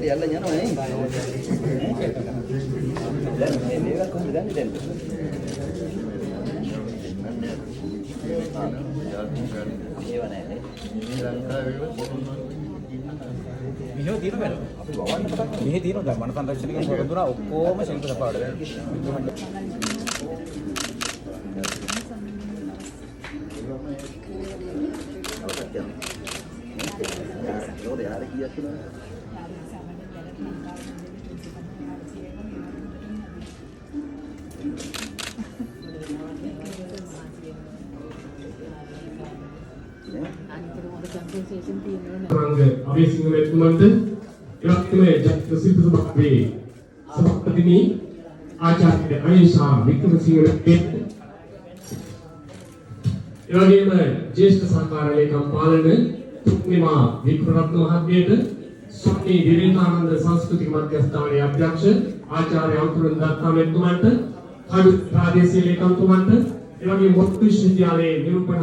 Yalla nyano nih. Dan ini kan kemudian dan. මෙහෙම තියෙන බෑ. මෙහෙ තියෙනවා දැන් මන සංරක්ෂණික පොර දුනා ඔක්කොම ශිල්ප සපාඩ. අබේසිංහ මෙතුමන්ට එවක්ම ජාතික ශිල්ප සභාවේ සභාපතිනි ආචාර්ය අනිෂා වික්‍රමසිංහ මෙතුමන් එවැගේම ජ්‍යෙෂ්ඨ සහකාර ලේකම් පාලන තුක්නිමා වික්‍රමරත්න මහත්මියට ස්වාමී විරේන්ද්‍රානන්ද සංස්කෘතික මධ්‍යස්ථානයේ අධ්‍යක්ෂ ආචාර්ය අනුරුද්ධ දත්තා මෙතුමන්ට කඩු ප්‍රාදේශීය ලේකම්තුමන්ට එවැගේම මොත් විශ්වවිද්‍යාලයේ නිරූපණ